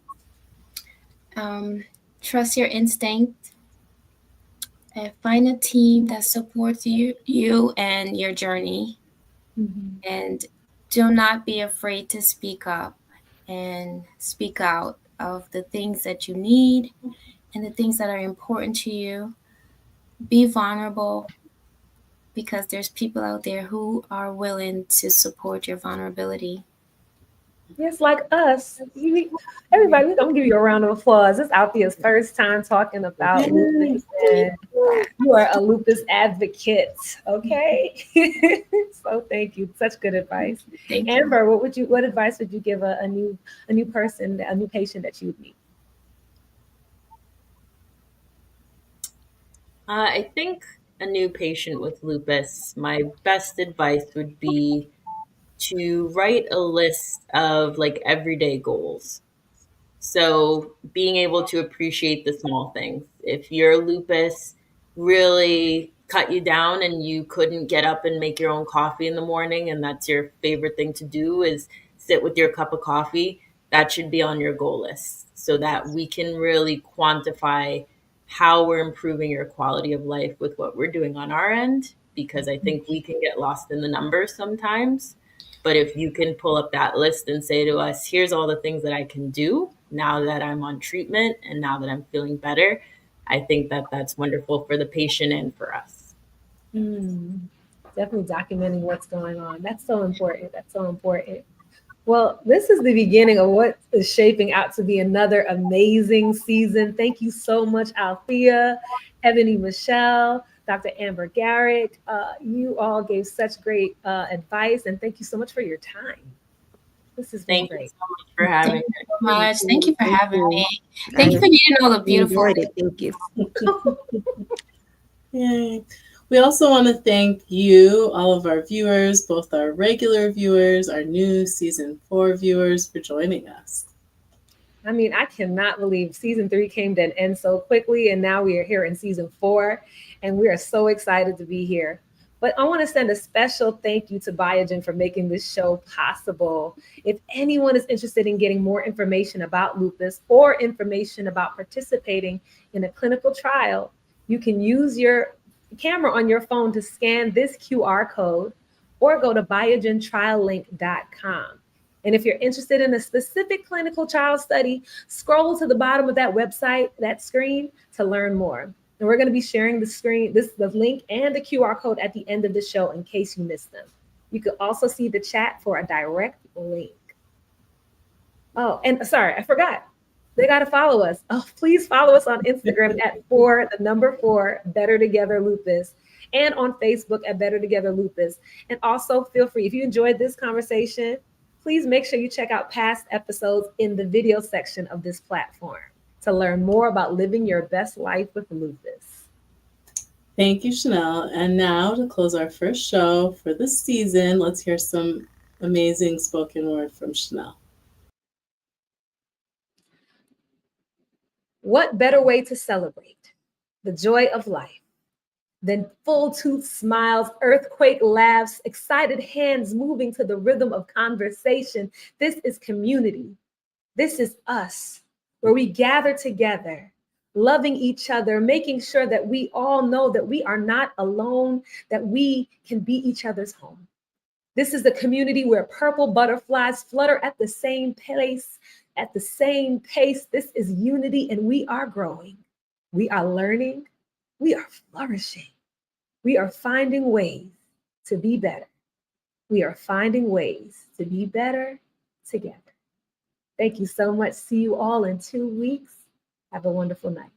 Trust your instinct. Find a team that supports you and your journey, and do not be afraid to speak up and speak out of the things that you need and the things that are important to you. Be vulnerable, because there's people out there who are willing to support your vulnerability. Yes, like us. Everybody, I'm gonna give you a round of applause. This is Althea's first time talking about lupus, and you are a lupus advocate. Okay, so thank you. Such good advice. Thank you. Amber, what advice would you give a new person, a new patient that you would meet? I think a new patient with lupus, my best advice would be to write a list of like everyday goals. So being able to appreciate the small things. If your lupus really cut you down and you couldn't get up and make your own coffee in the morning, and that's your favorite thing to do is sit with your cup of coffee, that should be on your goal list so that we can really quantify how we're improving your quality of life with what we're doing on our end, because I think we can get lost in the numbers sometimes. But if you can pull up that list and say to us, here's all the things that I can do now that I'm on treatment and now that I'm feeling better, I think that that's wonderful for the patient and for us. Definitely documenting what's going on. That's so important. That's so important. Well, this is the beginning of what is shaping out to be another amazing season. Thank you so much, Althea, Ebonie Michelle, Dr. Amber Garrick. You all gave such great advice, and thank you so much for your time. This has been Thank great. you so much for having me. Thank you so much. Thank you for having me. I Thank you for getting all the beautiful. enjoyed it. Thank you. Yay. We also want to thank you, all of our viewers, both our regular viewers, our new season 4 viewers, for joining us. I mean, I cannot believe season 3 came to an end so quickly, and now we are here in season 4, and we are so excited to be here. But I want to send a special thank you to Biogen for making this show possible. If anyone is interested in getting more information about lupus or information about participating in a clinical trial, you can use your camera on your phone to scan this QR code or go to biogentriallink.com. And if you're interested in a specific clinical trial study, scroll to the bottom of that website, that screen, to learn more. And we're going to be sharing the link and the QR code at the end of the show in case you missed them. You can also see the chat for a direct link. Oh, and sorry, I forgot. They got to follow us. Oh, please follow us on Instagram at @4 Better Together Lupus, and on Facebook at Better Together Lupus. And also feel free, if you enjoyed this conversation, please make sure you check out past episodes in the video section of this platform to learn more about living your best life with lupus. Thank you, Shanelle. And now, to close our first show for this season, let's hear some amazing spoken word from Shanelle. What better way to celebrate the joy of life than full-toothed smiles, earthquake laughs, excited hands moving to the rhythm of conversation? This is community. This is us, where we gather together, loving each other, making sure that we all know that we are not alone, that we can be each other's home. This is a community where purple butterflies flutter at the same pace, This is unity, and we are growing. We are learning. We are flourishing. We are finding ways to be better. We are finding ways to be better together. Thank you so much. See you all in 2 weeks. Have a wonderful night.